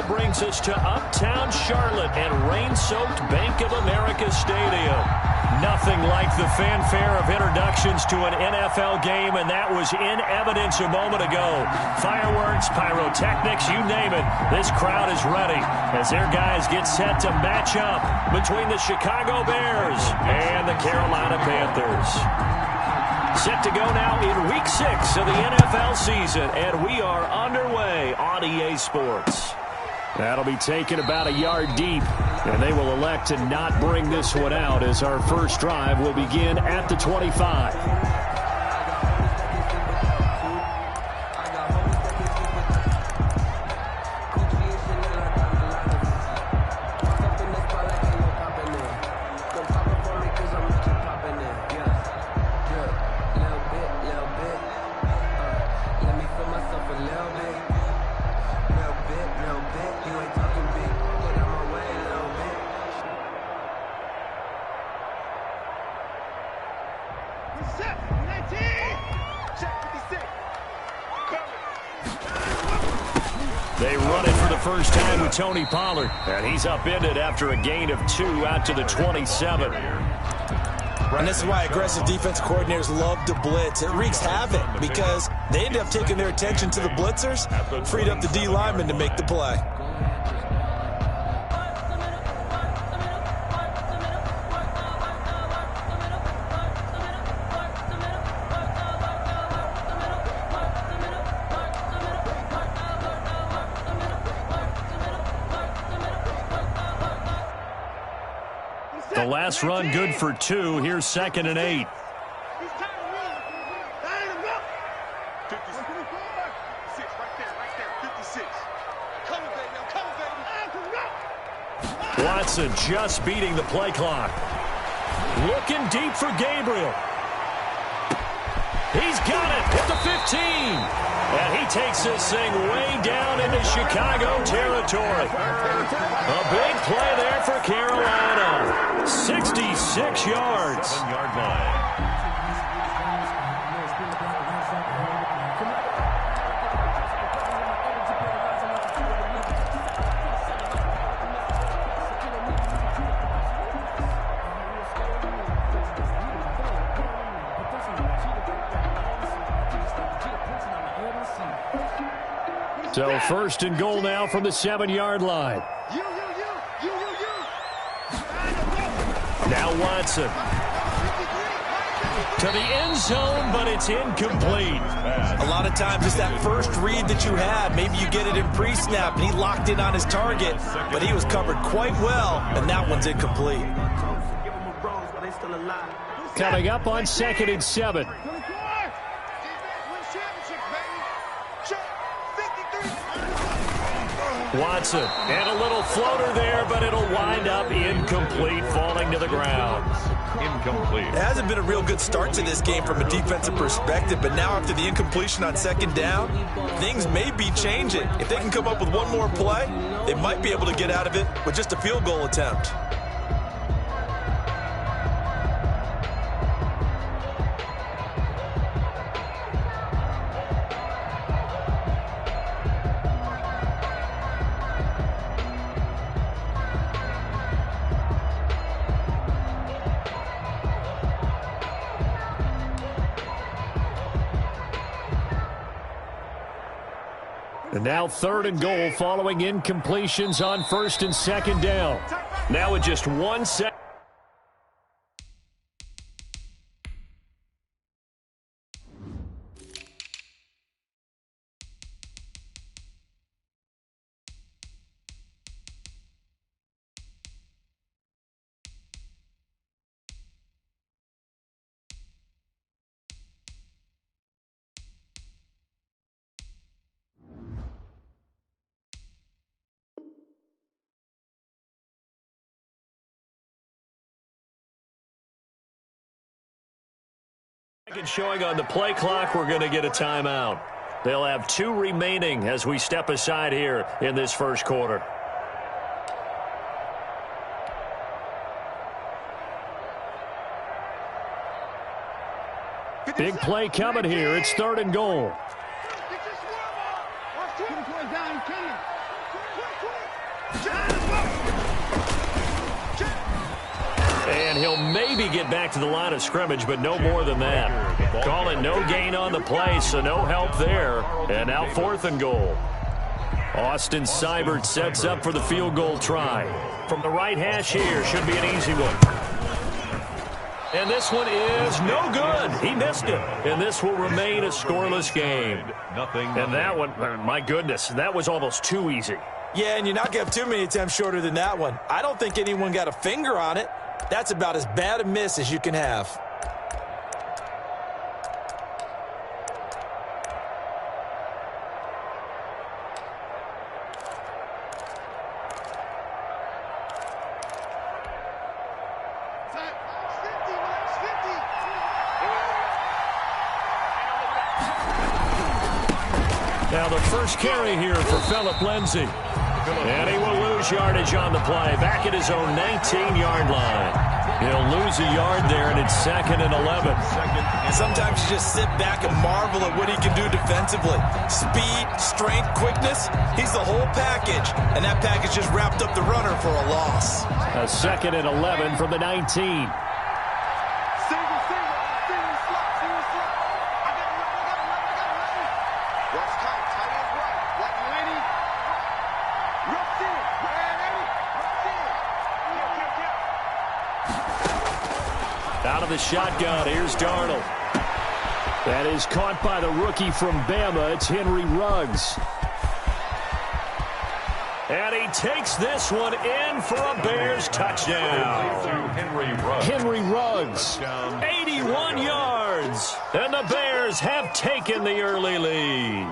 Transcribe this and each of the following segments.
brings us to Uptown Charlotte at rain-soaked Bank of America Stadium. Nothing like the fanfare of introductions to an NFL game, and that was in evidence a moment ago. Fireworks, pyrotechnics, you name it. This crowd is ready as their guys get set to match up between the Chicago Bears and the Carolina Panthers. Set to go now in Week 6 of the NFL season, and we are underway on EA Sports. That'll be taken about a yard deep, and they will elect to not bring this one out as our first drive will begin at the 25. They run it for the first time with Tony Pollard, and he's upended after a gain of 2 out to the 27. And this is why aggressive defense coordinators love to blitz. It wreaks havoc because they end up taking their attention to the blitzers, freed up the D lineman to make the play. The last run good for 2. Here's 2nd and 8. Watson just beating the play clock. Looking deep for Gabriel. He's got it at the 15. And he takes this thing way down into Chicago territory. A big play there for Carolina. 66 yards. 7-yard line. So 1st and goal now from the 7-yard line. Now Watson. To the end zone, but it's incomplete. A lot of times it's that first read that you have. Maybe you get it in pre-snap, and he locked in on his target, but he was covered quite well, and that one's incomplete. Coming up on 2nd and 7. Watson, and a little floater there, but it'll wind up incomplete, falling to the ground. Incomplete. It hasn't been a real good start to this game from a defensive perspective, but now after the incompletion on 2nd down, things may be changing. If they can come up with one more play, they might be able to get out of it with just a field goal attempt. And now 3rd and goal following incompletions on 1st and 2nd down. Now with just 1 second. Showing on the play clock, we're going to get a timeout. They'll have 2 remaining as we step aside here in this first quarter. Big play coming here. It's 3rd and goal. And he'll maybe get back to the line of scrimmage, but no more than that. Call it no gain on the play, so no help there. And now 4th and goal. Austin Seibert sets up for the field goal try. From the right hash here, should be an easy one. And this one is no good. He missed it. And this will remain a scoreless game. And that one, my goodness, that was almost too easy. Yeah, and you're not going to have too many attempts shorter than that one. I don't think anyone got a finger on it. That's about as bad a miss as you can have. Now the first carry here for Phillip Lindsay. And he will lose yardage on the play. Back at his own 19-yard line. He'll lose a yard there, and it's 2nd and 11. Sometimes you just sit back and marvel at what he can do defensively. Speed, strength, quickness. He's the whole package. And that package just wrapped up the runner for a loss. A 2nd and 11 from the 19. Out of the shotgun, here's Darnold. That is caught by the rookie from Bama. It's Henry Ruggs. And he takes this one in for a Bears touchdown. Henry Ruggs, 81 yards. And the Bears have taken the early lead.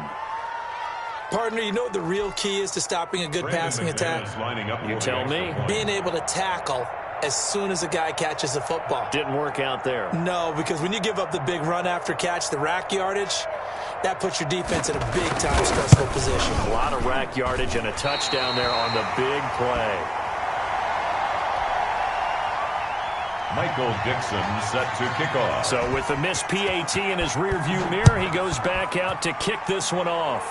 Partner, you know what the real key is to stopping a good passing attack? You tell me. Being able to tackle as soon as a guy catches the football. Didn't work out there. No, because when you give up the big run after catch, the rack yardage, that puts your defense in a big-time stressful position. A lot of rack yardage and a touchdown there on the big play. Michael Dixon set to kick off. So with the missed PAT in his rearview mirror, he goes back out to kick this one off.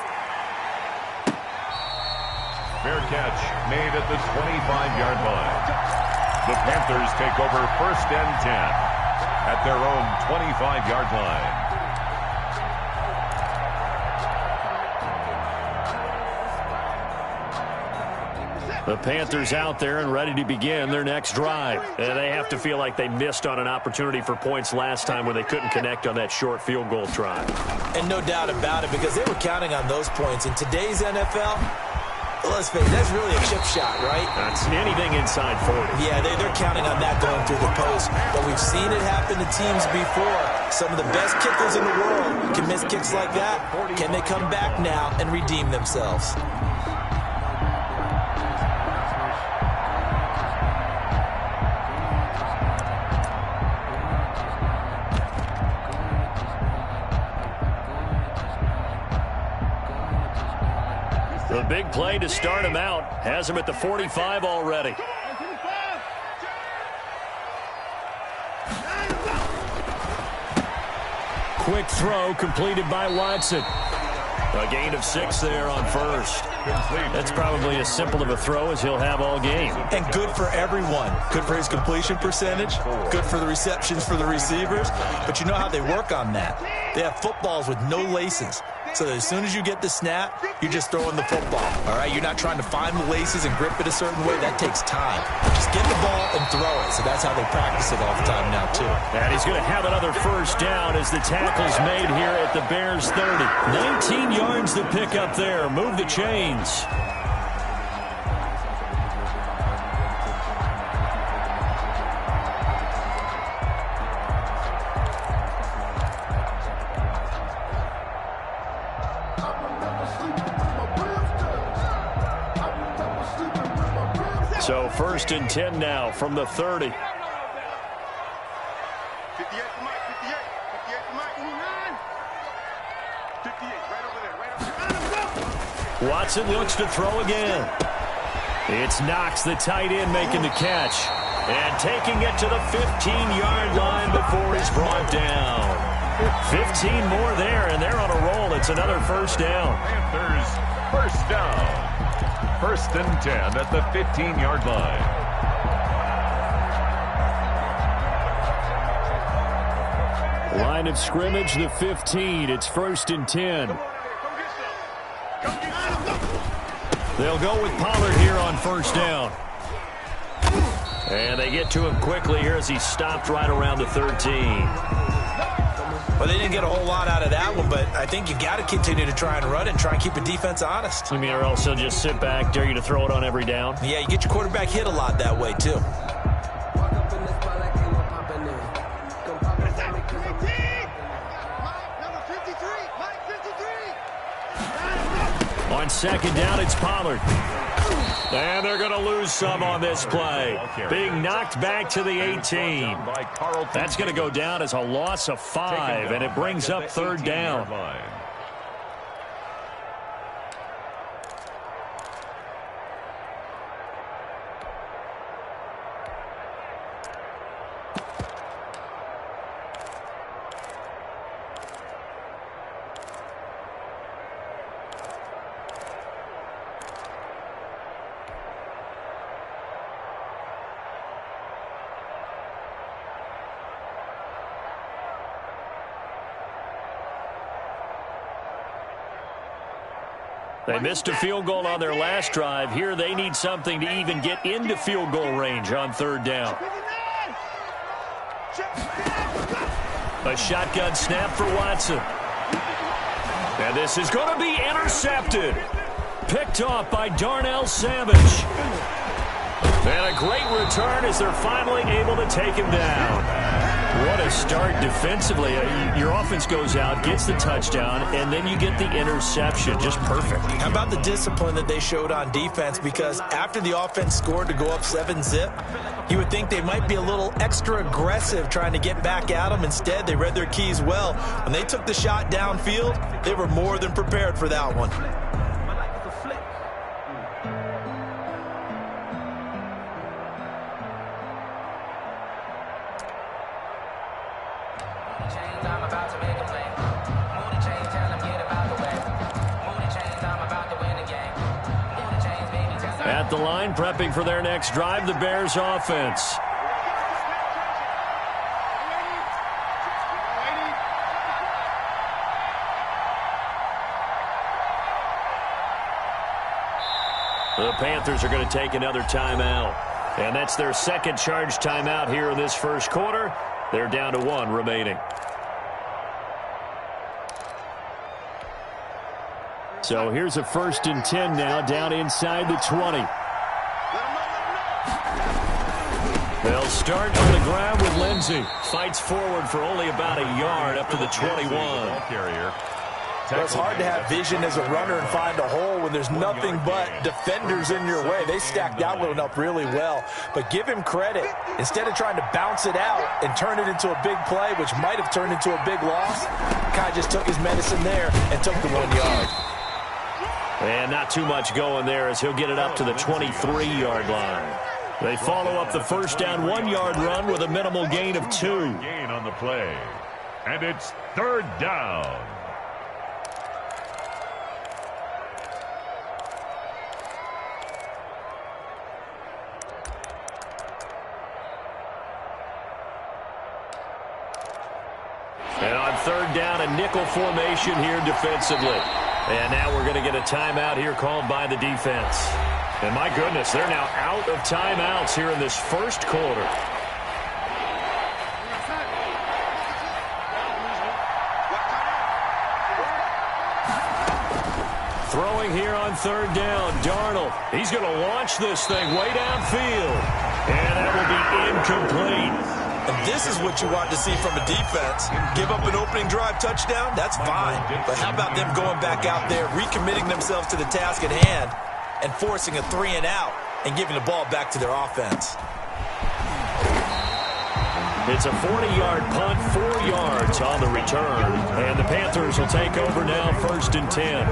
Fair catch made at the 25-yard line. The Panthers take over 1st and 10 at their own 25-yard line. The Panthers out there and ready to begin their next drive. And they have to feel like they missed on an opportunity for points last time when they couldn't connect on that short field goal try. And no doubt about it, because they were counting on those points. In today's NFL, let's face it, that's really a chip shot, right? That's anything inside 40. Yeah, they're counting on that going through the post. But we've seen it happen to teams before. Some of the best kickers in the world can miss kicks like that. Can they come back now and redeem themselves? The big play to start him out. Has him at the 45 already. Quick throw completed by Watson. A gain of 6 there on first. That's probably as simple of a throw as he'll have all game. And good for everyone. Good for his completion percentage. Good for the receptions for the receivers. But you know how they work on that. They have footballs with no laces. So that as soon as you get the snap, you're just throwing the football. All right, you're not trying to find the laces and grip it a certain way. That takes time. Just get the ball and throw it. So that's how they practice it all the time now, too. And he's going to have another first down as the tackle's made here at the Bears 30. 19 yards to pick up there. Move the chains. So 1st and 10 now from the 30. 58 for Mike, 58 for Mike, 58, right over there, Watson looks to throw again. It's Knox, the tight end, making the catch. And taking it to the 15-yard line before he's brought down. 15 more there, and they're on a roll. It's another first down. Panthers, first down. 1st and 10 at the 15-yard line. Line of scrimmage, the 15. It's 1st and 10. They'll go with Pollard here on 1st down. And they get to him quickly here as he stopped right around the 13. Well, they didn't get a whole lot out of that one, but I think you got to continue to try and run it and try and keep the defense honest. I mean, or also just sit back, dare you to throw it on every down? Yeah, you get your quarterback hit a lot that way, too. On 2nd down, it's Pollard. And they're going to lose some on this play. Being knocked back to the 18. That's going to go down as a loss of 5, and it brings up 3rd down. They missed a field goal on their last drive. Here they need something to even get into field goal range on 3rd down. A shotgun snap for Watson. And this is going to be intercepted. Picked off by Darnell Savage. And a great return as they're finally able to take him down. What a start defensively. Your offense goes out, gets the touchdown, and then you get the interception. Just perfect. How about the discipline that they showed on defense? Because after the offense scored to go up 7-zip, you would think they might be a little extra aggressive trying to get back at them. Instead, they read their keys well. When they took the shot downfield, they were more than prepared for that one. At the line, prepping for their next drive, the Bears offense. The Panthers are going to take another timeout. And that's their second charge timeout here in this first quarter. They're down to 1 remaining. So here's a 1st and 10 now, down inside the 20. They'll start on the ground with Lindsey. Fights forward for only about a yard up to the 21. Well, it's hard to have vision as a runner and find a hole when there's nothing but defenders in your way. They stacked that one up really well. But give him credit. Instead of trying to bounce it out and turn it into a big play, which might have turned into a big loss, kind of just took his medicine there and took the 1 yard. And not too much going there as he'll get it up to the 23-yard line. They follow up the first down 1-yard run with a minimal gain of 2. Gain on the play. And it's 3rd down. And on 3rd down, a nickel formation here defensively. And now we're going to get a timeout here called by the defense. And my goodness, they're now out of timeouts here in this first quarter. Throwing here on 3rd down, Darnold. He's going to launch this thing way downfield. And that will be incomplete. And this is what you want to see from a defense. Give up an opening drive touchdown, that's fine. But how about them going back out there, recommitting themselves to the task at hand, and forcing a 3-and-out and giving the ball back to their offense? It's a 40-yard punt, 4 yards on the return. And the Panthers will take over now, 1st and 10.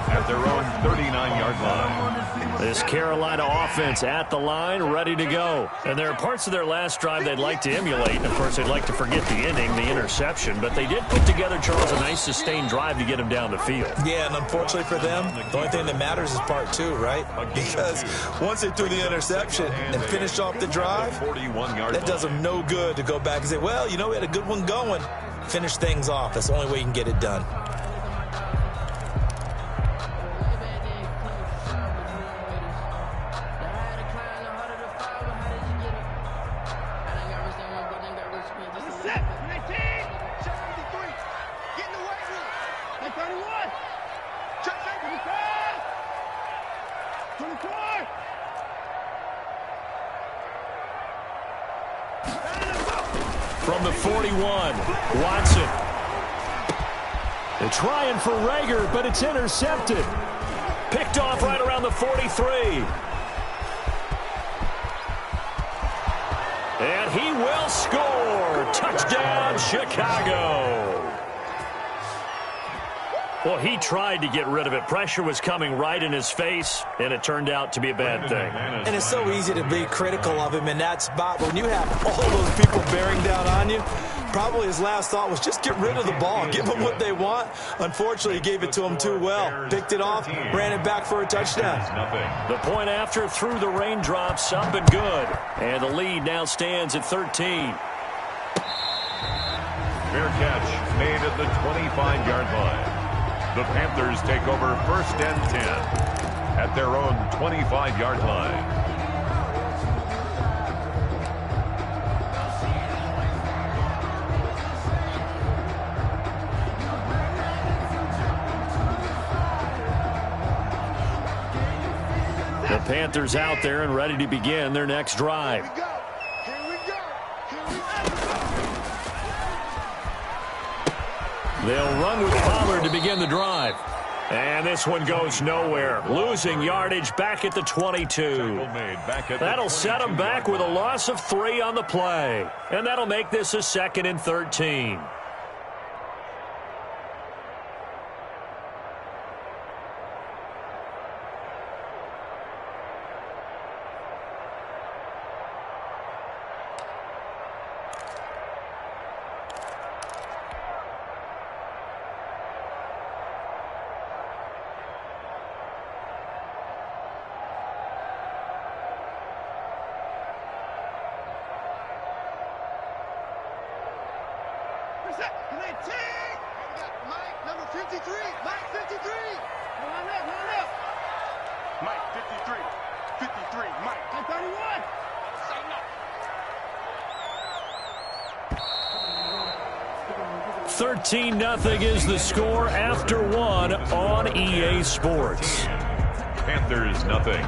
At their own 39-yard line. This Carolina offense at the line, ready to go. And there are parts of their last drive they'd like to emulate. And, of course, they'd like to forget the ending, the interception. But they did put together, Charles, a nice sustained drive to get them down the field. Yeah, and unfortunately for them, the only thing that matters is part two, right? Because once they threw the interception and finished off the drive, that does them no good to go back and say, well, you know, we had a good one going. Finish things off. That's the only way you can get it done. From the 41, Watson. They're trying for Rager, but it's intercepted. Picked off right around the 43. And he will score. Touchdown, Chicago. Well, he tried to get rid of it. Pressure was coming right in his face, and it turned out to be a bad thing. And it's so easy to be critical of him in that spot. When you have all those people bearing down on you, probably his last thought was just get rid of the ball. Give them what they want. Unfortunately, he gave it to them too well. Picked it off, ran it back for a touchdown. The point after through the raindrops, up and good. And the lead now stands at 13. Fair catch made at the 25-yard line. The Panthers take over first and 10 at their own 25-yard line. The Panthers out there and ready to begin their next drive. They'll run with Pollard to begin the drive. And this one goes nowhere. Losing yardage back at the 22. That'll set them back with a loss of 3 on the play. And that'll make this a 2nd and 13. Mike, number 53. Mike, 53. Line up. Mike, 53. 53. Mike, 31. Say no. 13-0 is the score after 1 on EA Sports. Panthers nothing.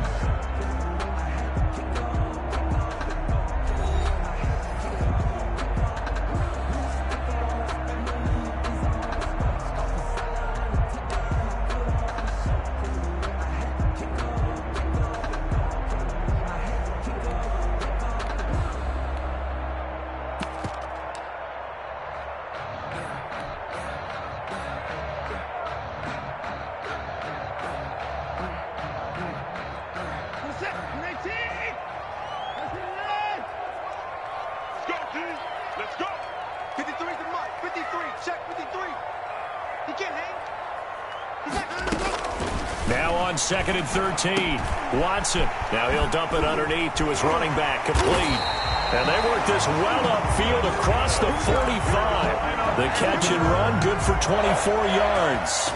Let's go. 53 to Mike. 53. Check 53. He can't hang. He's not going to go. Now on 2nd and 13. Watson. Now he'll dump it underneath to his running back. Complete. And they work this well upfield across the 45. The catch and run good for 24 yards.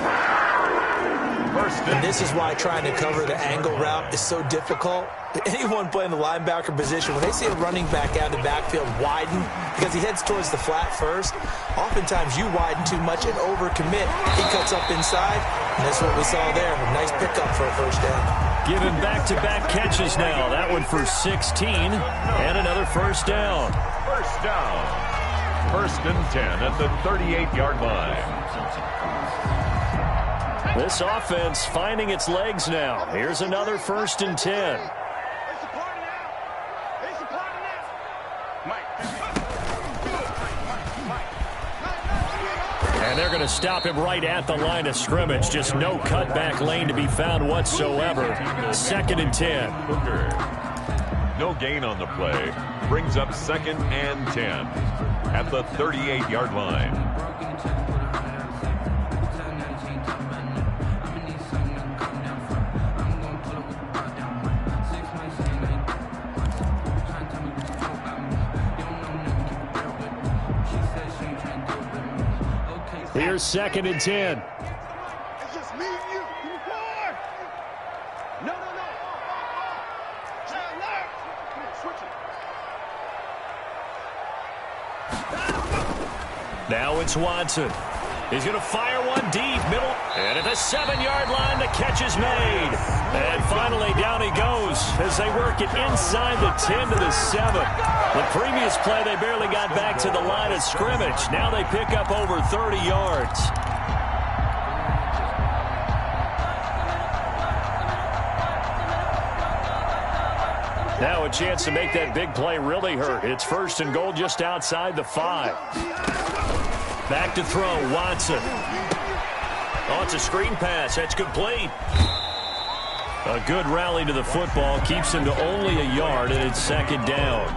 And this is why trying to cover the angle route is so difficult. Anyone playing the linebacker position, when they see a running back out of the backfield widen because he heads towards the flat first, oftentimes you widen too much and overcommit. He cuts up inside, and that's what we saw there. A nice pickup for a first down. Given back-to-back catches now. That one for 16 and another first down. First down. 1st and 10 at the 38-yard line. This offense finding its legs now. Here's another 1st and 10. It's a party now. It's a party now. Mike. And they're going to stop him right at the line of scrimmage. Just no cutback lane to be found whatsoever. 2nd and 10. No gain on the play. Brings up 2nd and 10 at the 38-yard line. Here's 2nd and 10. It's just me and you. Come forward. No. Try left. Come on, switch it. Now it's Watson. He's going to fire one deep, middle, and at the 7-yard line, the catch is made. And finally, down he goes as they work it inside the 10 to the 7. The previous play, they barely got back to the line of scrimmage. Now they pick up over 30 yards. Now a chance to make that big play really hurt. It's 1st and goal just outside the 5. Back to throw, Watson. Oh, it's a screen pass. That's complete. A good rally to the football. Keeps him to only a yard, and it's 2nd down.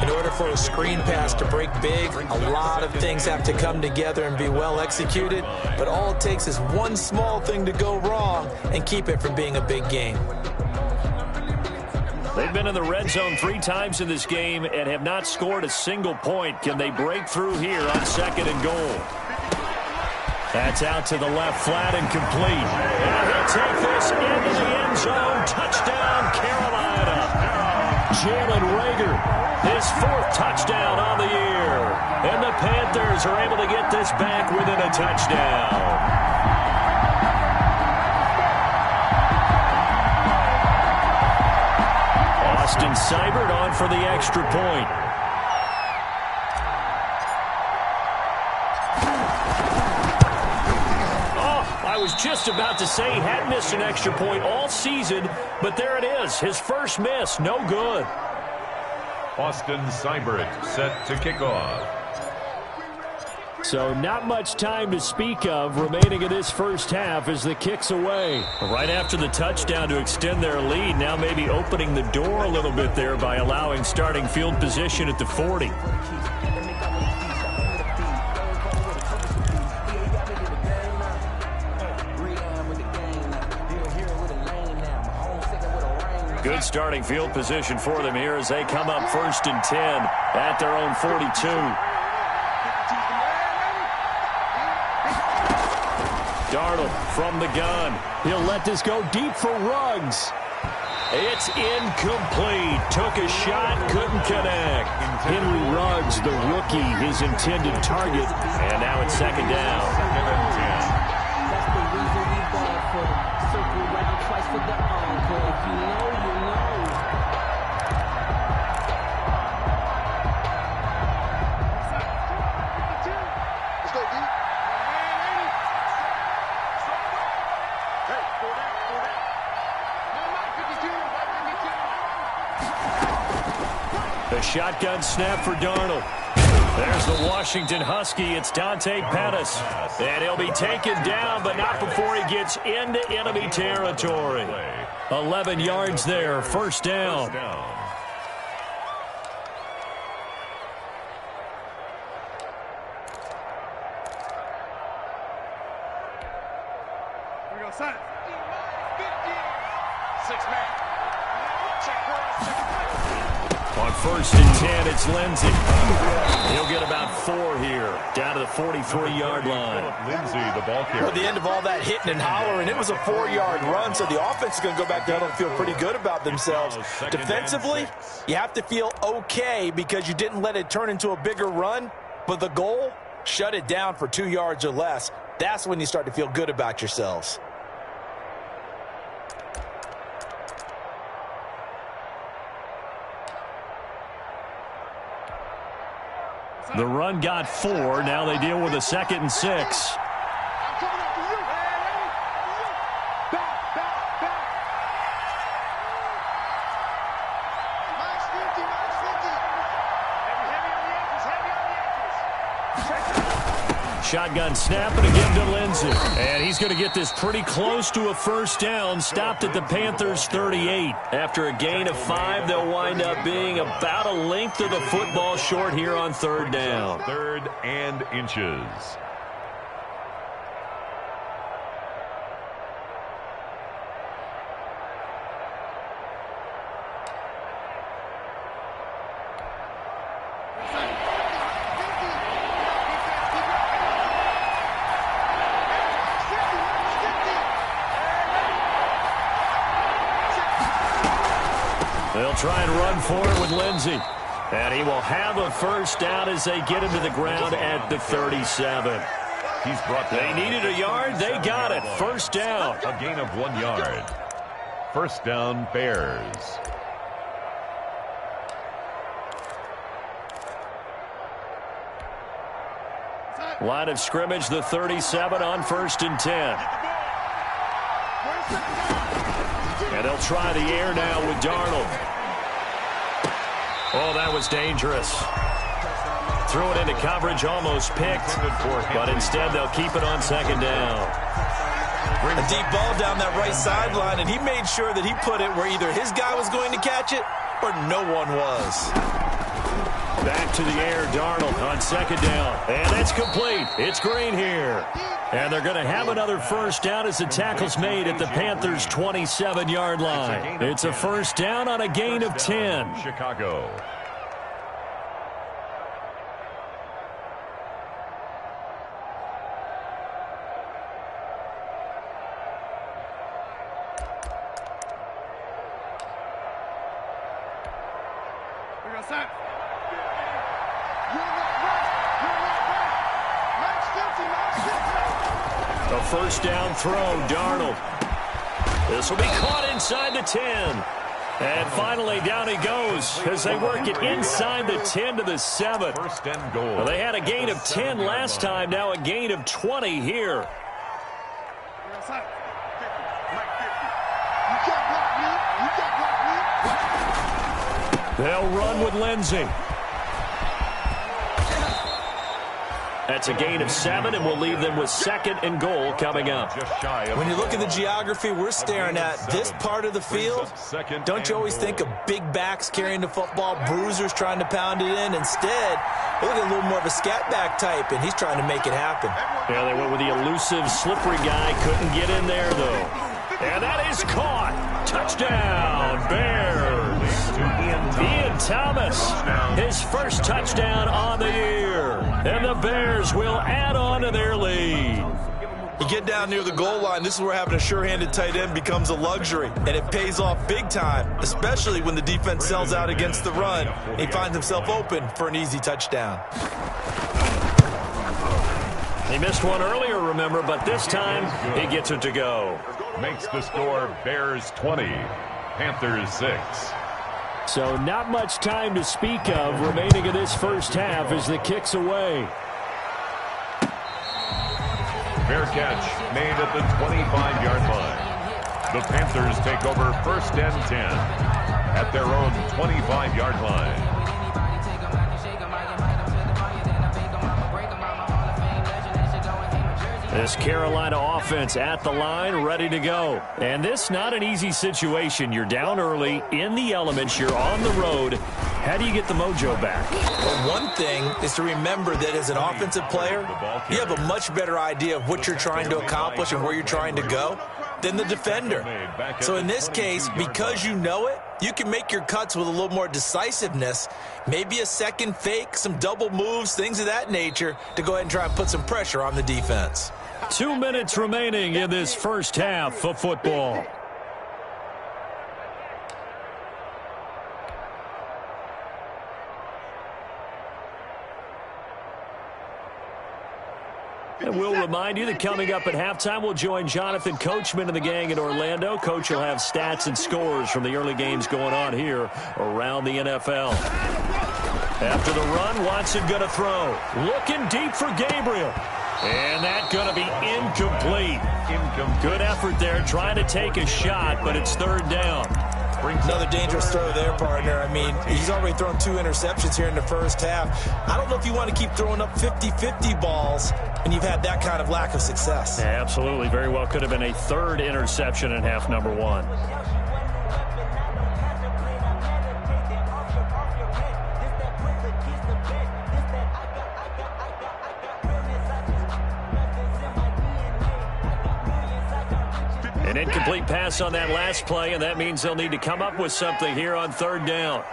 In order for a screen pass to break big, a lot of things have to come together and be well executed. But all it takes is one small thing to go wrong and keep it from being a big game. They've been in the red zone 3 times in this game and have not scored a single point. Can they break through here on 2nd and goal? That's out to the left, flat and complete. And he'll take this into the end zone. Touchdown, Carolina. Jalen Reagor, his 4th touchdown on the year. And the Panthers are able to get this back within a touchdown. Austin Seibert on for the extra point. Oh, I was just about to say he hadn't missed an extra point all season, but there it is. His first miss, no good. Austin Seibert set to kick off. So not much time to speak of remaining in this first half as the kick's away. Right after the touchdown to extend their lead, now maybe opening the door a little bit there by allowing starting field position at the 40. Good starting field position for them here as they come up 1st and 10 at their own 42. Darnold from the gun. He'll let this go deep for Ruggs. It's incomplete. Took a shot, couldn't connect. Henry Ruggs, the rookie, his intended target. And now it's 2nd down. 2nd and 10. That's the reason we bought for circle round twice for the encore. If you know, you know. Let's go, D. The shotgun snap for Darnold. There's the Washington Husky. It's Dante Pettis. And he'll be taken down, but not before he gets into enemy territory. 11 yards there, 1st down. Here we go, son. 6-man. On 1st and 10, it's Lindsey. He'll get about 4 here, down to the 43-yard line. Lindsey, the ball carrier. Well, the end of all that hitting and hollering, it was a 4-yard run, so the offense is going to go back down and feel pretty good about themselves. Defensively, you have to feel okay because you didn't let it turn into a bigger run, but the goal, shut it down for 2 yards or less. That's when you start to feel good about yourselves. The run got 4. Now they deal with a 2nd and 6. I'm coming up for you. Back. Max 50. Heavy on the edges. Shotgun snap and again to Lindsey. And he's going to get this pretty close to a first down. Stopped at the Panthers' 38. After a gain of 5, they'll wind up being about a length of the football short here on third down. 3rd and inches. They'll try and run for it with Lindsey. And he will have a first down as they get him to the ground at the 37. He's brought They needed a yard. They got it. First down. A gain of 1 yard. First down, Bears. Line of scrimmage, the 37 on 1st and 10. And they'll try the air now with Darnold. Oh, that was dangerous. Threw it into coverage, almost picked. But instead, they'll keep it on 2nd down. A deep ball down that right sideline, and he made sure that he put it where either his guy was going to catch it or no one was. Back to the air, Darnold on 2nd down. And that's complete. It's Green here. And they're going to have another first down as the tackle's made at the Panthers' 27-yard line. It's a first down on a gain of 10. Chicago. A first down throw, Darnold. This will be caught inside the 10. And finally, down he goes as they work it inside the 10 to the 7. First and goal. Well, they had a gain of 10 last time, now a gain of 20 here. They'll run with Lindsey. That's a gain of 7, and we'll leave them with 2nd and goal coming up. When you look at the geography we're staring at, this part of the field, don't you always think of big backs carrying the football, bruisers trying to pound it in? Instead, look at a little more of a scat back type, and he's trying to make it happen. Yeah, they went with the elusive, slippery guy. Couldn't get in there, though. And that is caught. Touchdown, Bears. Ian Thomas, his first touchdown on the year. And the Bears will add on to their lead. You get down near the goal line, this is where having a sure-handed tight end becomes a luxury, and it pays off big time, especially when the defense sells out against the run. He finds himself open for an easy touchdown. He missed one earlier, remember, but this time he gets it to go. Makes the score Bears 20, Panthers 6. So not much time to speak of remaining in this first half as the kick's away. Fair catch made at the 25-yard line. The Panthers take over 1st and 10 at their own 25-yard line. This Carolina offense at the line, ready to go. And this not an easy situation. You're down early, in the elements, you're on the road. How do you get the mojo back? Well, one thing is to remember that as an offensive player, you have a much better idea of what you're trying to accomplish and where you're trying to go than the defender. So in this case, because you know it, you can make your cuts with a little more decisiveness, maybe a second fake, some double moves, things of that nature, to go ahead and try and put some pressure on the defense. 2 minutes remaining in this first half of football. And we'll remind you that coming up at halftime, we'll join Jonathan Coachman and the gang in Orlando. Coach will have stats and scores from the early games going on here around the NFL. After the run, Watson going to throw. Looking deep for Gabriel. And that's going to be incomplete. Good effort there, trying to take a shot, but it's 3rd down. Another dangerous throw there, partner. I mean, he's already thrown 2 interceptions here in the first half. I don't know if you want to keep throwing up 50-50 balls when you've had that kind of lack of success. Yeah, absolutely. Very well could have been a third interception in half number one. An incomplete pass on that last play, and that means they'll need to come up with something here on third down.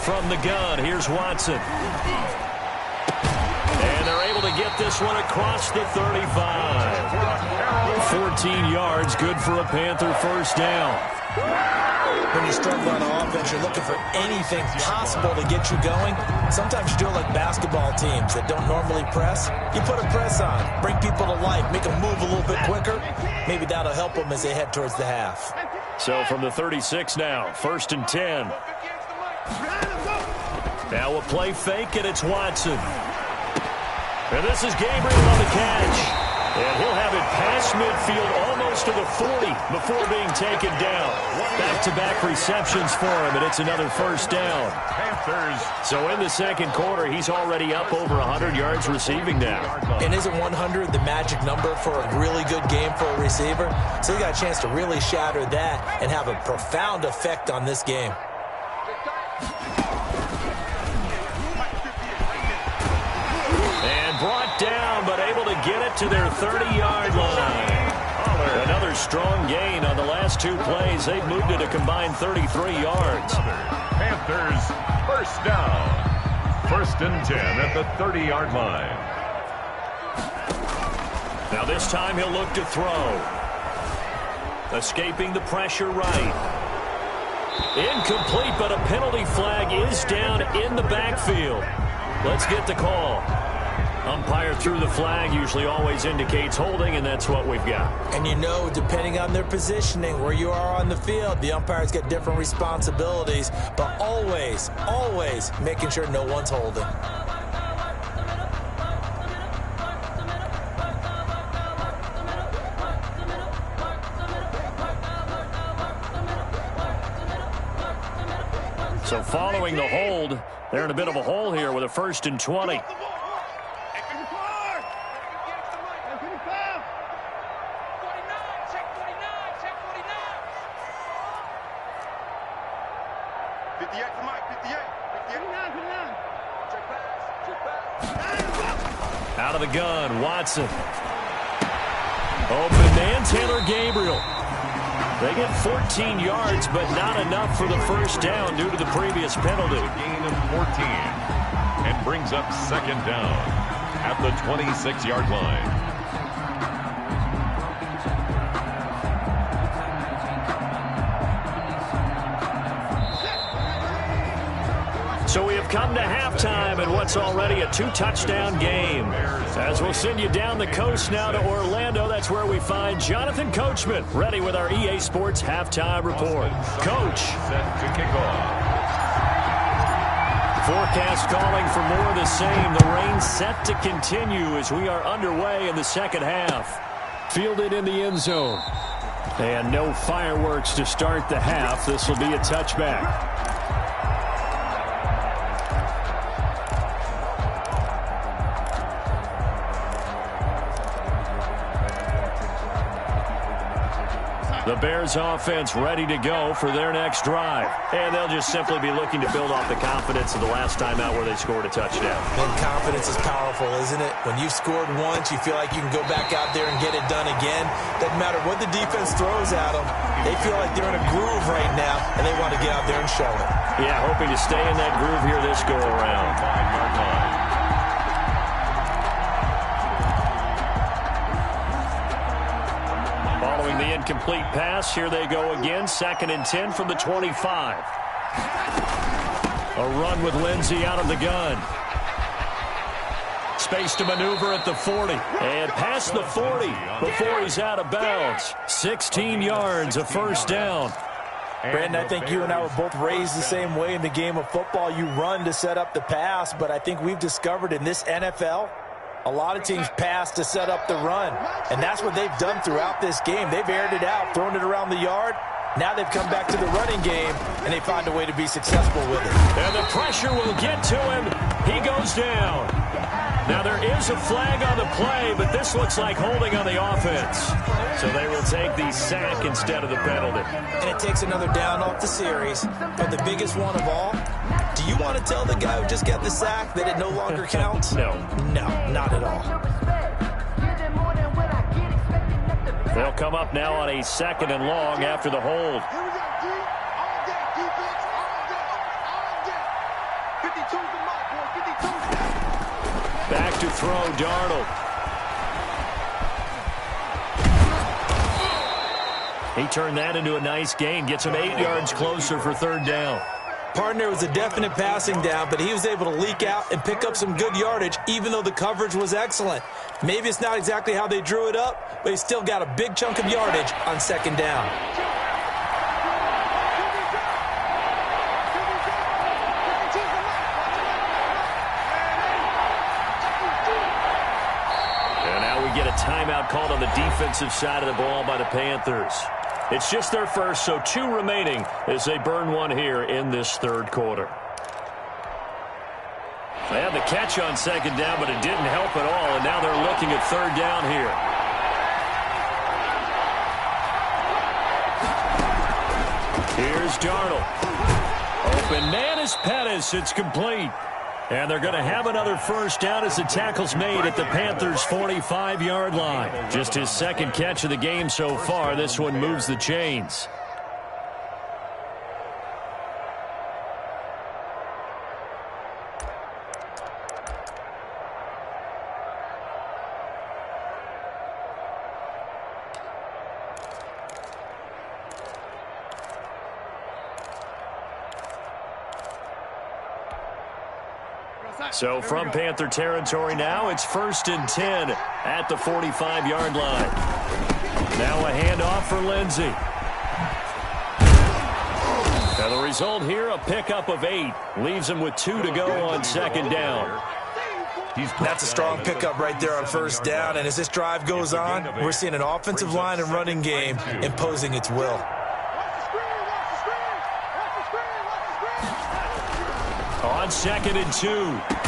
From the gun, here's Watson. And they're able to get this one across the 35. 14 yards, good for a Panther first down. When you struggle on offense, you're looking for anything possible to get you going. Sometimes you do it like basketball teams that don't normally press. You put a press on, bring people to life, make them move a little bit quicker. Maybe that'll help them as they head towards the half. So from the 36 now, 1st and 10. Now a play fake, and it's Watson. And this is Gabriel on the catch. And he'll have it past midfield almost to the 40 before being taken down. Back-to-back receptions for him, and it's another first down. Panthers. So in the second quarter, he's already up over 100 yards receiving now. And isn't 100 the magic number for a really good game for a receiver? So he got a chance to really shatter that and have a profound effect on this game. Brought down, but able to get it to their 30-yard line. Another strong gain on the last two plays. They've moved it a combined 33 yards. Panthers first down. 1st and 10 at the 30-yard line. Now this time he'll look to throw. Escaping the pressure right. Incomplete, but a penalty flag is down in the backfield. Let's get the call. Umpire threw the flag, usually always indicates holding, and that's what we've got. And you know, depending on their positioning, where you are on the field, the umpires get different responsibilities, but always, always making sure no one's holding. So following the hold, they're in a bit of a hole here with a 1st and 20. Out of the gun, Watson. Open man, Taylor Gabriel. They get 14 yards, but not enough for the first down due to the previous penalty. Gain of 14 and brings up 2nd down at the 26-yard line. So we have come to halftime in what's already a 2-touchdown game. As we'll send you down the coast now to Orlando, that's where we find Jonathan Coachman, ready with our EA Sports Halftime Report. Coach. Set to kick off. Forecast calling for more of the same. The rain set to continue as we are underway in the second half. Fielded in the end zone. And no fireworks to start the half. This will be a touchback. The Bears offense ready to go for their next drive. And they'll just simply be looking to build off the confidence of the last time out where they scored a touchdown. And confidence is powerful, isn't it? When you've scored once, you feel like you can go back out there and get it done again. Doesn't matter what the defense throws at them. They feel like they're in a groove right now, and they want to get out there and show it. Yeah, hoping to stay in that groove here this go-around. 5-yard line. Following the incomplete pass, here they go again. 2nd and 10 from the 25. A run with Lindsey out of the gun. Space to maneuver at the 40. And past the 40 before he's out of bounds. 16 yards, a first down. Brandon, I think you and I were both raised the same way in the game of football. You run to set up the pass, but I think we've discovered in this NFL, a lot of teams pass to set up the run, and that's what they've done throughout this game. They've aired it out, thrown it around the yard, Now they've come back to the running game, and they find a way to be successful with it. And the pressure will get to him. He goes down. Now there is a flag on the play, but this looks like holding on the offense. So they will take the sack instead of the penalty. And it takes another down off the series. But the biggest one of all, do you want to tell the guy who just got the sack that it no longer counts? No. No, not at all. They'll come up now on a 2nd and long after the hold. Here we go, D. All day, defense. All day. All day. 52's the mark, boy. 52's. Back to throw, Darnold. He turned that into a nice gain. Gets him 8 yards closer for 3rd down. Partner was a definite passing down, but he was able to leak out and pick up some good yardage, even though the coverage was excellent. Maybe it's not exactly how they drew it up, but he still got a big chunk of yardage on 2nd down. And now we get a timeout called on the defensive side of the ball by the Panthers. It's just their first, so 2 remaining as they burn one here in this 3rd quarter. They had the catch on 2nd down, but it didn't help at all, and now they're looking at 3rd down here. Here's Darnold. Open man is Pettis. It's complete. And they're going to have another 1st down as the tackle's made at the Panthers' 45-yard line. Just his 2nd catch of the game so far. This one moves the chains. So from Panther territory now, it's 1st and 10 at the 45-yard line. Now a handoff for Lindsey. Now the result here, a pickup of 8. Leaves him with 2 to go on 2nd down. That's a strong pickup right there on 1st down, and as this drive goes on, we're seeing an offensive line and running game imposing its will. On 2nd and 2,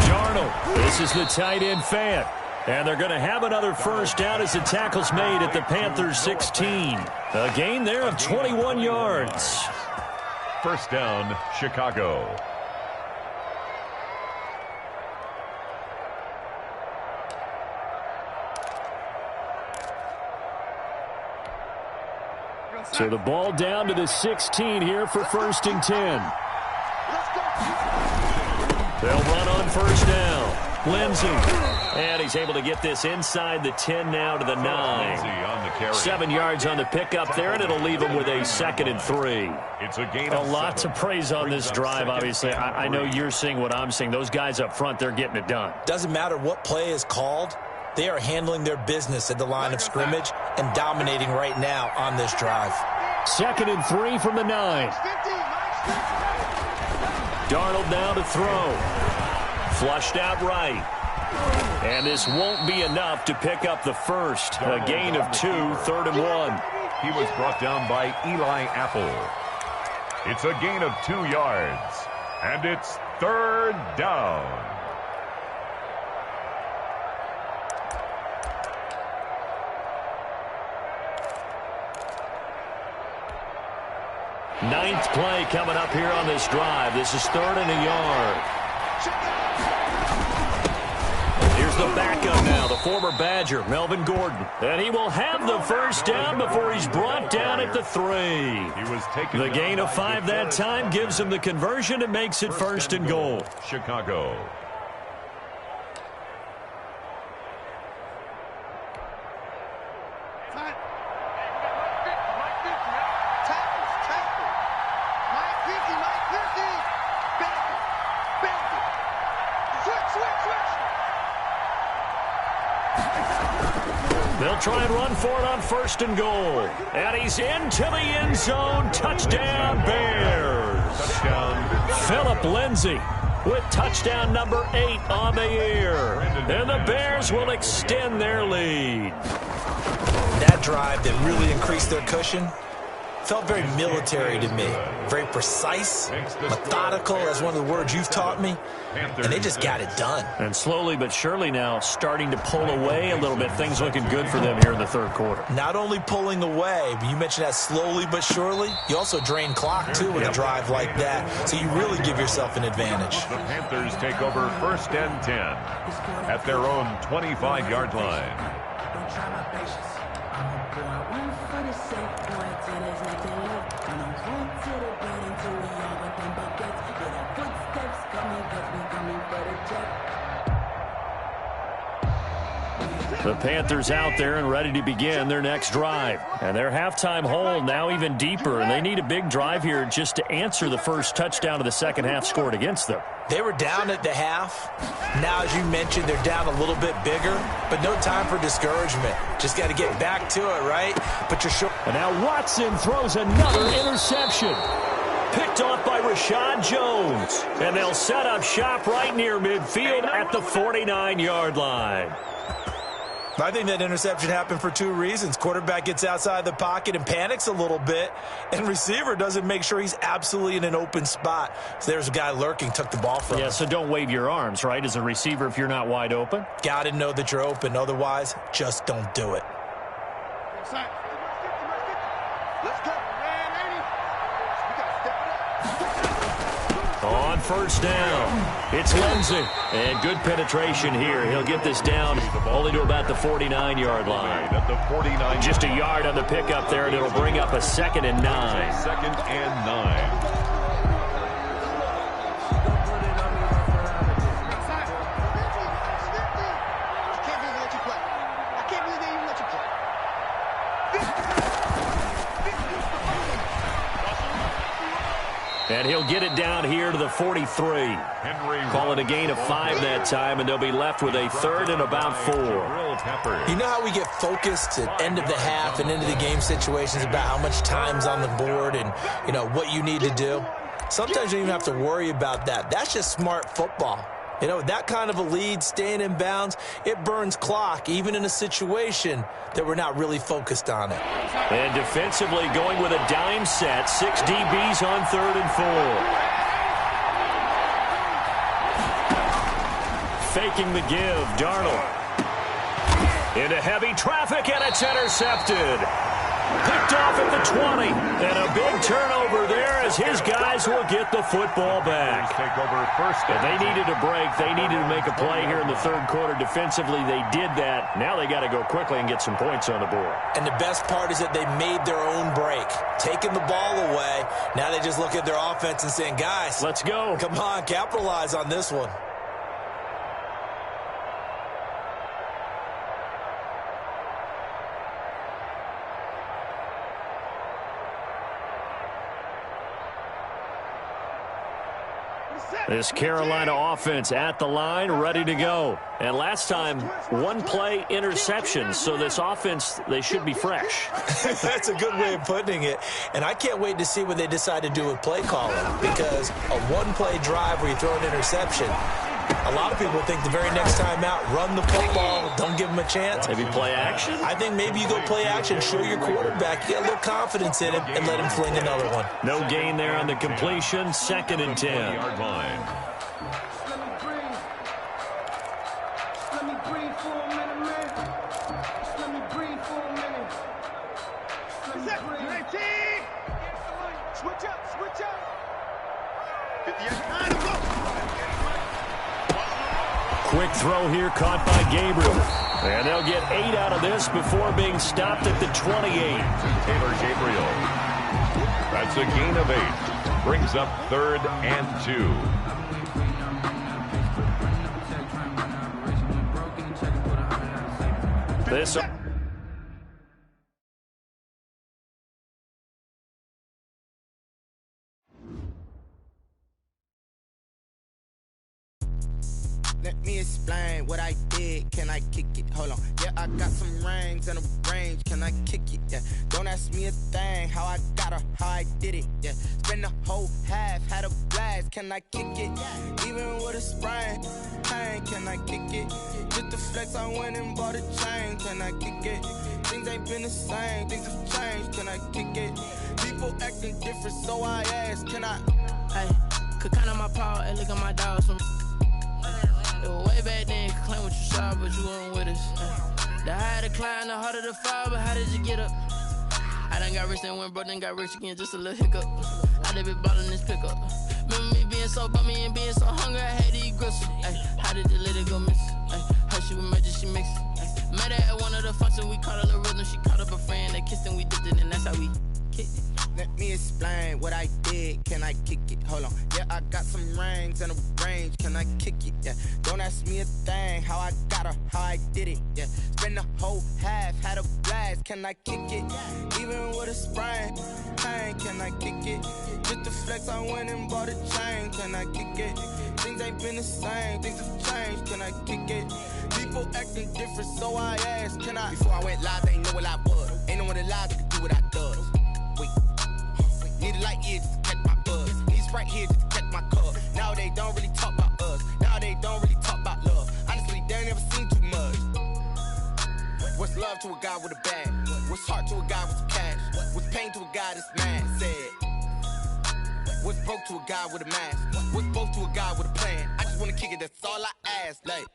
Darnold. This is the tight end Fant. And they're going to have another 1st down as the tackle's made at the Panthers' 16. A gain there of 21 yards. 1st down, Chicago. So the ball down to the 16 here for 1st and 10. They'll run on 1st down. Lindsey. And he's able to get this inside the 10 now to the 9. 7 yards on the pickup there, and it'll leave him with a 2nd and 3. It's a gain A of lot 7. to praise on this drive, obviously. I know you're seeing what I'm seeing. Those guys up front, they're getting it done. Doesn't matter what play is called. They are handling their business at the line of scrimmage and dominating right now on this drive. 2nd and 3 from the 9. Darnold now to throw. Flushed out right. And this won't be enough to pick up the 1st. A gain of 2, 3rd and 1. He was brought down by Eli Apple. It's a gain of 2 yards. And it's 3rd down. Ninth play coming up here on this drive. This is 3rd and a yard. Here's the backup now, the former Badger, Melvin Gordon. And he will have the 1st down before he's brought down at the 3. He was taken the gain of 5 that time gives him the conversion and makes it 1st and goal. Chicago. They'll try and run for it on 1st and goal. And he's into the end zone. Touchdown, Bears. Touchdown. Philip Lindsay with touchdown number 8 on the year. And the Bears will extend their lead. That drive that really increased their cushion, Felt very military to me. Very precise, methodical, that's one of the words you've taught me. And they just got it done. And slowly but surely now starting to pull away a little bit. Things looking good for them here in the third quarter. Not only pulling away, but you mentioned that slowly but surely. You also drain clock, too, with a drive like that. So you really give yourself an advantage. The Panthers take over 1st and 10 at their own 25-yard line. The Panthers out there and ready to begin their next drive. And their halftime hole now even deeper, and they need a big drive here just to answer the first touchdown of the second half scored against them. They were down at the half. Now, as you mentioned, they're down a little bit bigger, but no time for discouragement. Just got to get back to it, right? But you're sure. And now Watson throws another interception. Picked off by Rashad Jones. And they'll set up shop right near midfield at the 49-yard line. I think that interception happened for two reasons. Quarterback gets outside the pocket and panics a little bit, and receiver doesn't make sure he's absolutely in an open spot. So there's a guy lurking, took the ball from him. Yeah, so don't wave your arms, right, as a receiver if you're not wide open. Got to know that you're open. Otherwise, just don't do it. Let's go. On first down, it's Lindsey. And good penetration here. He'll get this down only to about the 49-yard line. At the 49. Just a yard on the pickup there, and it'll bring up a 2nd and 9. 2nd and 9. And he'll get it down here to the 43. Call it a gain of 5 that time, and they'll be left with a 3rd and about 4. You know how we get focused at end of the half and into the game situations about how much time's on the board and, you know, what you need to do? Sometimes you don't even have to worry about that. That's just smart football. You know, that kind of a lead, staying in bounds, it burns clock, even in a situation that we're not really focused on it. And defensively going with a dime set, 6 DBs on 3rd and 4. Faking the give, Darnold. Into heavy traffic, and it's intercepted. Picked off at the 20, and a big turnover there as his guys will get the football back. Take over 1st and They needed a break. They needed to make a play here in the third quarter. Defensively, they did that. Now they got to go quickly and get some points on the board. And the best part is that they made their own break, taking the ball away. Now they just look at their offense and saying, guys, let's go. Come on, capitalize on this one. This Carolina offense at the line, ready to go. And last time, 1 play interception. So this offense, they should be fresh. That's a good way of putting it. And I can't wait to see what they decide to do with play calling. Because a 1-play drive where you throw an interception, a lot of people think the very next time out, run the football, don't give them a chance. Maybe play action? I think maybe you go play action, show your quarterback, you get a little confidence in him, and let him fling another one. No gain there on the completion, 2nd and 10. yard line. Let me breathe for a minute, man. Just let me breathe for a minute. Let me breathe. Switch up, switch up. 58. Quick throw here caught by Gabriel. And they'll get 8 out of this before being stopped at the 28. Taylor Gabriel. That's a gain of 8. Brings up 3rd and 2. This... Let me explain what I did. Can I kick it? Hold on. Yeah, I got some rings and a range. Can I kick it? Yeah. Don't ask me a thing. How I got her, how I did it. Yeah. Spend the whole half, had a blast. Can I kick it? Even with a sprain. Pain, can I kick it? Just the flex, I went and bought a chain. Can I kick it? Things ain't been the same. Things have changed. Can I kick it? People acting different, so I ask. Can I? Hey, could count on my power and look at my dogs from. It was way back then, could claim what you saw, but you weren't with us. The higher the climb, the harder the fall, but how did you get up? I done got rich, then went broke, then got rich again, just a little hiccup. I done been ballin' this pickup. Remember me being so bummy and being so hungry, I had to eat gristle. Ay, how did you let it go miss? Ay, how she was magic, she mixed. Met her at one of the functions, we caught a little rhythm, she caught up a friend, they kissed and we dipped it, and that's how we kicked it. Let me explain what I did. Can I kick it? Hold on. Yeah, I got some rings and a range. Can I kick it? Yeah. Don't ask me a thing. How I got her, how I did it. Yeah. Spend the whole half, had a blast. Can I kick it? Even with a sprain. Pain, can I kick it? Just the flex, I went and bought a chain. Can I kick it? Things ain't been the same. Things have changed. Can I kick it? People acting different, so I asked. Can I? Before I went live, they ain't know what I was. Ain't no one alive that could do what I does. Wait. Need a light year just to catch my buzz. Need Sprite here just to catch my cup. Now they don't really talk about us. Now they don't really talk about love. Honestly, they ain't never seen too much. What's love to a guy with a bag? What's heart to a guy with some cash? What's pain to a guy that's mad? Said. What's broke to a guy with a mask? What's both to a guy with a plan? I just wanna kick it, that's all I ask. Like,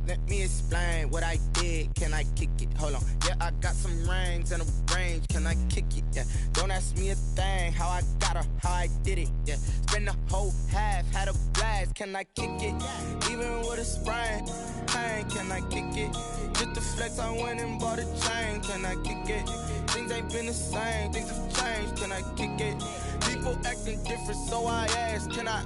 let me explain what I did. Can I kick it? Hold on. Yeah, I got some rings and a range. Can I kick it? Yeah. Don't ask me a thing. How I got her, how I did it. Yeah. Spend the whole half, had a blast. Can I kick it? Even with a sprain. Pain, can I kick it? Just the flex, I went and bought a chain. Can I kick it? Things ain't been the same. Things have changed. Can I kick it? People acting different, so I ask. Can I?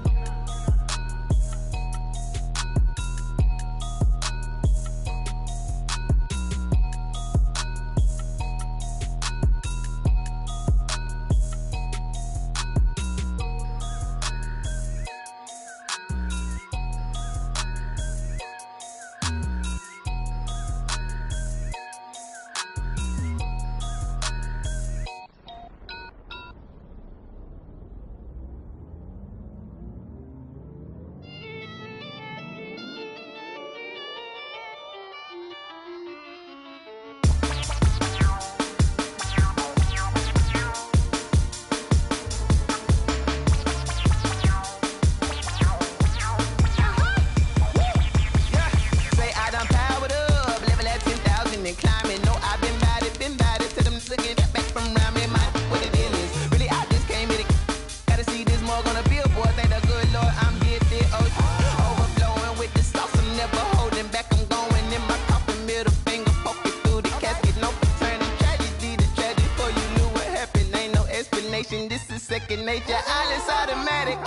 This is second nature, all is automatic.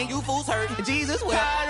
You fools hurt. Jesus wept.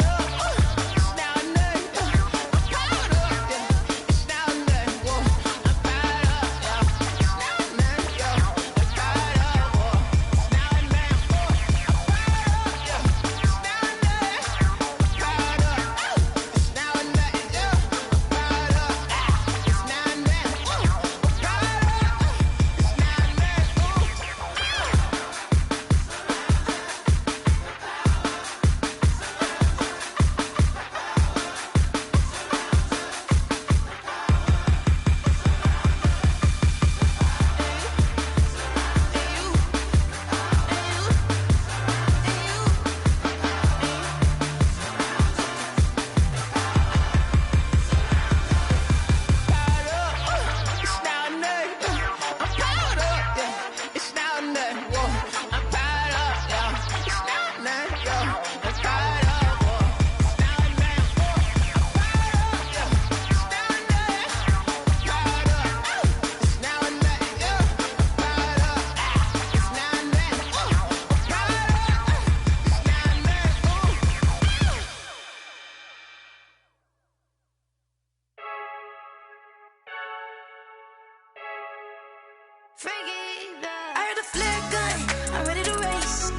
I heard the flare gun, I'm ready to race.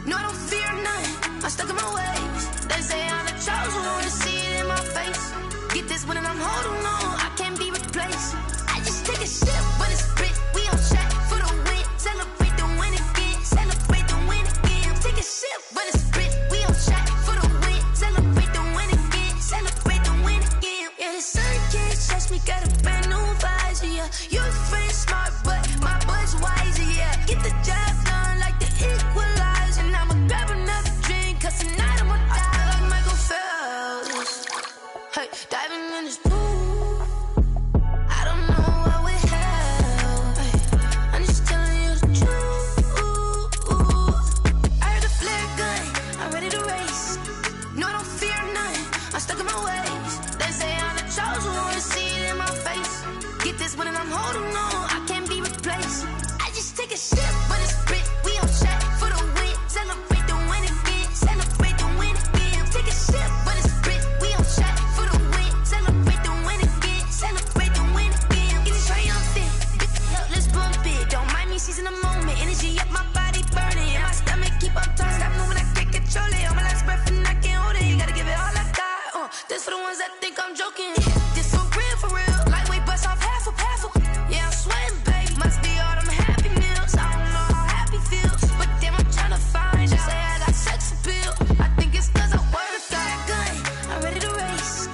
No, I don't fear none, I'm stuck in my ways. They say I'm the chosen one, to see it in my face. Get this one and I'm holding on, I can't be replaced. I just take a sip when it's spit, we on track for the win. Celebrate the win again, celebrate the win again. Take a sip when it's spit, we on track for the win. Celebrate the win again, celebrate the win again. Yeah, the sun can't touch me, got a brand new visor, yeah. Your friend smart, but my boy's wiser, yeah. Get the job done like the equalizer. And I'ma grab another drink, cause tonight I'ma die like Michael Phelps. Hey, diving in this pool, I don't know what would help. Hey, I'm just telling you the truth. I heard the flare gun, I'm ready to race. No, I don't fear none, I'm stuck in my ways. They say I'm the chosen one, to see it in my face. Get this one and I'm holding on, I can't be replaced. I just take a sip when it's spit, we on track for the win. Celebrate the win again, celebrate the win again. Take a sip when it's spit, we on track for the win. Celebrate the win again, celebrate the win again. Get it triumphant, let's bump it. Don't mind me seizing the moment, energy up my body burning. And my stomach keep on turning, stop moving, I can't control it. On my last breath and I can't hold it, you gotta give it all I got. This for the ones that think I'm joking. This for real, lightweight bust off half a. Yeah, I'm sweating, baby, must be all them happy meals. I don't know how happy feels, but damn, I'm trying to find out. Say I got sex appeal, I think it's cause I wear the fire gun. I'm ready to race,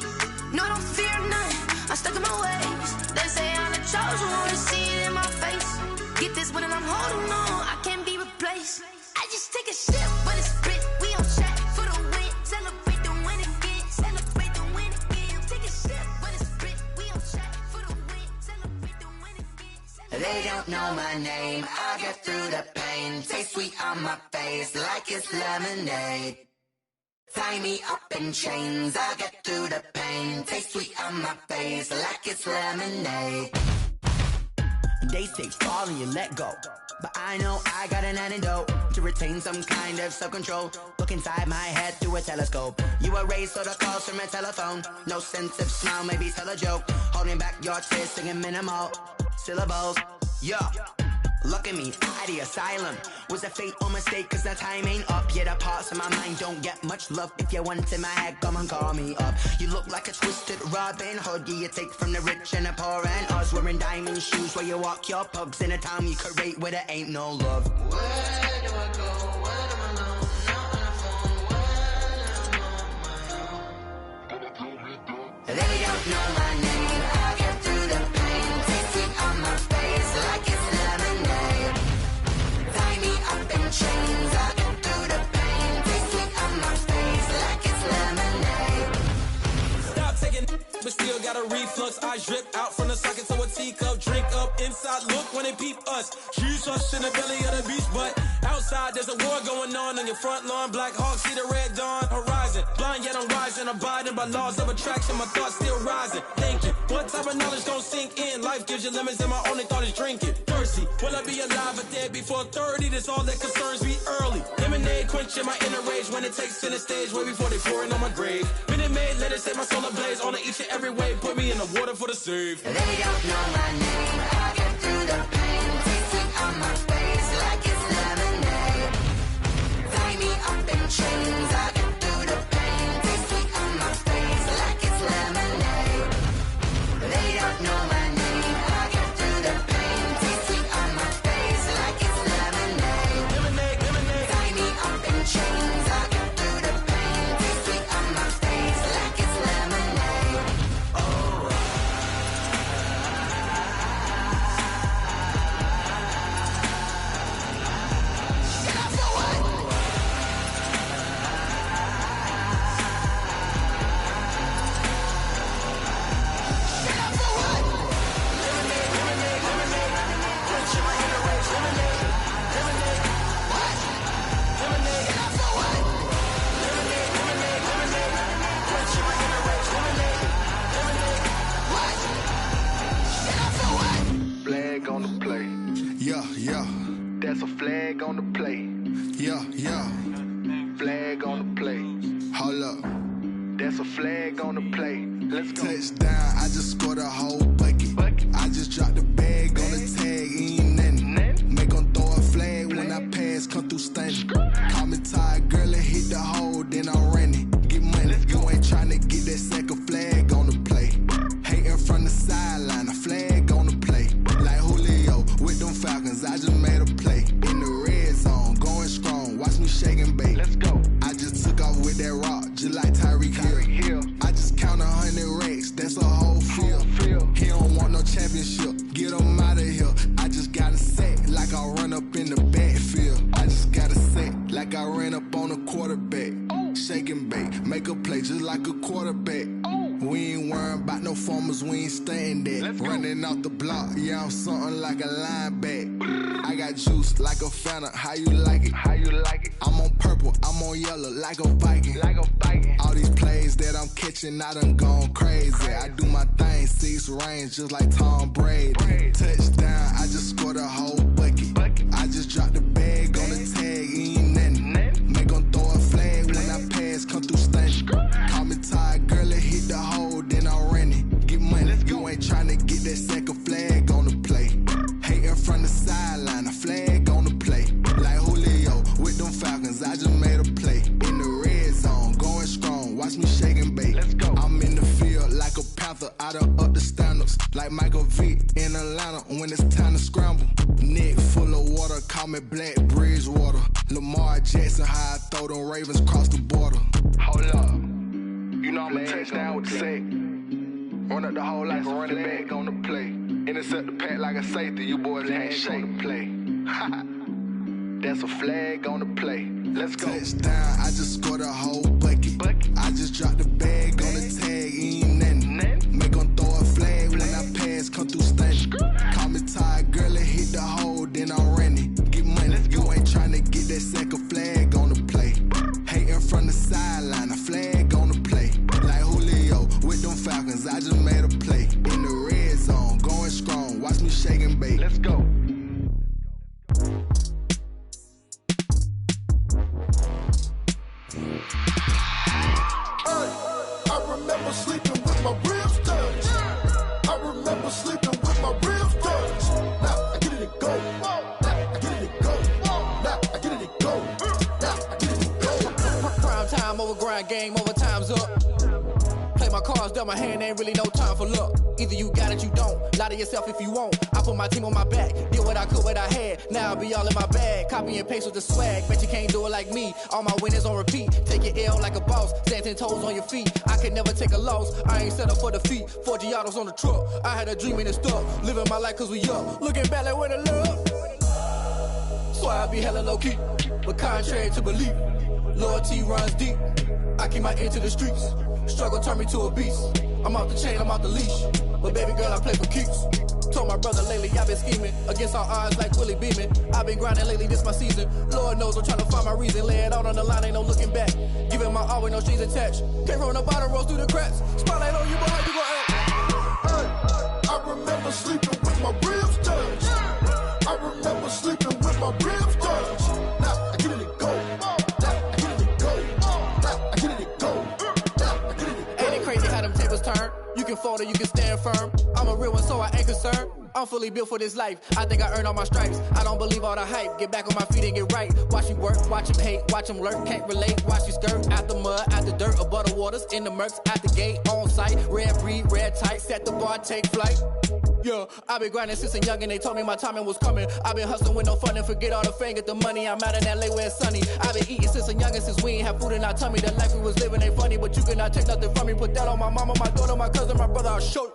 no, I don't fear none, I'm stuck in my ways. They say I'm the chosen one, to see it in my face. Get this one and I'm holding on, I can't be replaced. I just take a sip when it's spit, we on track for the win. Celebrate the win again, celebrate the win again. Take a sip when it's spit, we on track for the win. Celebrate the win again. They don't know my name, I get through the pain. Taste sweet on my face like it's lemonade. Tie me up in chains, I get through the pain. Taste sweet on my face like it's lemonade. They say fall and you let go, but I know I got an antidote to retain some kind of self-control. Look inside my head through a telescope. You erase all the calls from a telephone. No sense of smile, maybe tell a joke. Holding back your tears, singing minimal syllables. Yeah, look at me, out the asylum. Was a fate or mistake, cause the time ain't up. Yet the parts of my mind don't get much love. If you want in my head, come and call me up. You look like a twisted Robin Hood. Yeah, you take from the rich and the poor and us. Wearing diamond shoes where you walk your pugs in a town you create where there ain't no love. Where do I go? Where do I know? Not on the phone, when I'm on my own. They don't know my name, I get through the pain. Taste sweet on my face like it's lemonade. Tie me up in chains, I get through the pain. Taste sweet on my face like it's lemonade. Stop taking, but still got a reflux. Eyes drip out from the socket to a teacup. Drink up inside, look when they peep us. Choose us in the belly of the beast, but outside there's a war going on your front lawn. Black Hawk, see the red dawn horizon. Blind yet I'm rising, abiding by laws of attraction. My thoughts still rising, thinking what type of knowledge don't sink in. Life gives you limits and my only thought is drinking. Thirsty, will I be alive or dead before 30? That's all that concerns me early. Lemonade quenching my inner rage when it takes center stage way before they pour it on my grave. Minute Maid, let it set my soul ablaze on each and every way. Put me in the water for the save. They don't know my name, I get through the pain. Taste sweet on my face like it's lemonade. Tie me up in chains, I get through the pain. Taste sweet on my face like it's lemonade. They don't know my name, I get through the pain. Taste sweet on my face like it's lemonade. Lemonade, lemonade. Tie me up in chains, I get through the pain. Taste sweet on my face like it's lemonade. Oh. Flag on the play. Yeah, yeah. That's a flag on the play. Yeah, yeah. Flag on the play. Hold up. That's a flag on the play. Let's go. Touchdown, I just scored a whole bucket. I just dropped the bag on the tag, ain't nothing. come through stunning. Call me tired, girl, and hit the hole, then I'm running. Get money, you ain't tryna get that second flag on the play. Hating from the sideline, a flag on the play. Like Julio with them Falcons, I just made a play. In the red zone, going strong, watch me shake and bake. Let's go. I just took off with that rock, just like Tyreek Hill. I just count 100 racks, that's a whole field. He don't want no championship, get him out of here. I just got a set, like I run up in the backfield. I just got a set, like I ran up on a quarterback. Shake and bake, make a play just like a quarterback. We ain't worrying about no formers, we ain't staying there. Running off the block, yeah, I'm something like a linebacker. I got juice like a Fanta, how you like it? How you like it? I'm on purple, I'm on yellow, like a Viking. Like a Viking. All these plays that I'm catching, I done gone crazy. I do my thing, 6 range, just like Tom Brady. Touchdown, I just scored a whole bucket. I just dropped the bag on the tag, ain't nothing. Make 'em throw a flag when I pass, come through stunning. Call me tired, girl, and hit the hole, then I'm running. Get money, you ain't tryna get that second flag on the play. Hating from the sideline, a flag on the play. Like Julio with them Falcons, I just made a play. In the red zone, going strong, watch me shake and bake. Let's go. I'm in the field like a panther, I done up the standards. Like Michael Vick in Atlanta when it's time to scramble. Neck full of water, call me Black Bridgewater. Lamar Jackson, how I throw them Ravens across the border. Hold up, you know I'm a touchdown with the sack. Run up the whole like a running back on the play. Intercept the pack like a safety, you boys ain't shake the play. That's a flag on the play. Let's go. Touchdown, I just scored a whole bucket. I just dropped the bag on the tag, ain't nothing. Make 'em throw a flag when I pass, come through stunning. Call me tired, girl, and hit the hole, then I'm running. Get money, you ain't tryna get that second flag on the play. Hating from the sideline, a flag on the play. Like Julio with them Falcons, I just made a play. In the red zone, going strong, watch me shake and bake. Let's go. I remember sleeping with my ribs touched. I remember sleeping with my ribs touched. Now I get it and go. Now I get it and go. Now I get it and go. Now I get it and go. Prime time over grind game, over time's up. Play my cards, dealt my hand, ain't really no time for luck. Either you got it, you don't. Lie to yourself if you won't. I put my team on my back, did what I could, what I had. Now I'll be all in my bag. Copy and paste with the swag. Bet you can't do it like me. All my winners on repeat. Take your L like a boss. Stand 10 toes on your feet. I can never take a loss. I ain't set up for defeat. 4 Giottos on the truck. I had a dream and it's stuck. Living my life cause we up. Looking back like where the love. So I be hella low key. But contrary to belief, loyalty runs deep. I keep my ear to the streets. Struggle turned me to a beast. I'm off the chain, I'm off the leash. But baby girl, I play for keeps. Told my brother lately, I've been scheming. Against all odds like Willie Beeman. I've been grinding lately, this my season. Lord knows I'm trying to find my reason. Lay it out on the line, ain't no looking back. Giving my all with no strings attached. Came from the bottom, rose through the cracks. Spotlight on you, boy, how you gon' act? I remember sleeping with my ribs touched. I remember sleeping with my ribs touched. Now I get it and go. Now I get it and go. Now I get it and go. Now I get it and go. Ain't it crazy how them tables turn? You can fold or you can stand firm. I'm a real one, so I ain't concerned. I'm fully built for this life. I think I earned all my stripes. I don't believe all the hype. Get back on my feet and get right. Watch you work, watch him hate, watch him lurk. Can't relate, watch you skirt. Out the mud, out the dirt, above the waters, in the murks, at the gate, on site. Red breed, red tight, set the bar, take flight. Yeah, I've been grinding since a young and they told me my timing was coming. I've been hustling with no fun and forget all the fame, get the money. I'm out in LA where it's sunny. I've been eating since a youngin', since we ain't have food in our tummy. The life we was living ain't funny, but you cannot take nothing from me. Put that on my mama, my daughter, my cousin, my brother, I'll show you.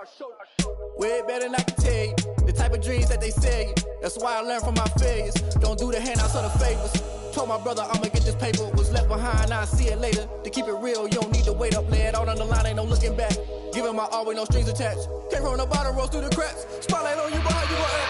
Way better than I can tell you. The type of dreams that they sell you. That's why I learned from my failures. Don't do the handouts or the favors. Told my brother I'ma get this paper. Was left behind, I'll see it later. To keep it real, you don't need to wait up. Lay it out on the line, ain't no looking back. Giving my all with no strings attached. Came from the bottom, rose through the cracks. Spotlight on you, boy, how you gon' act?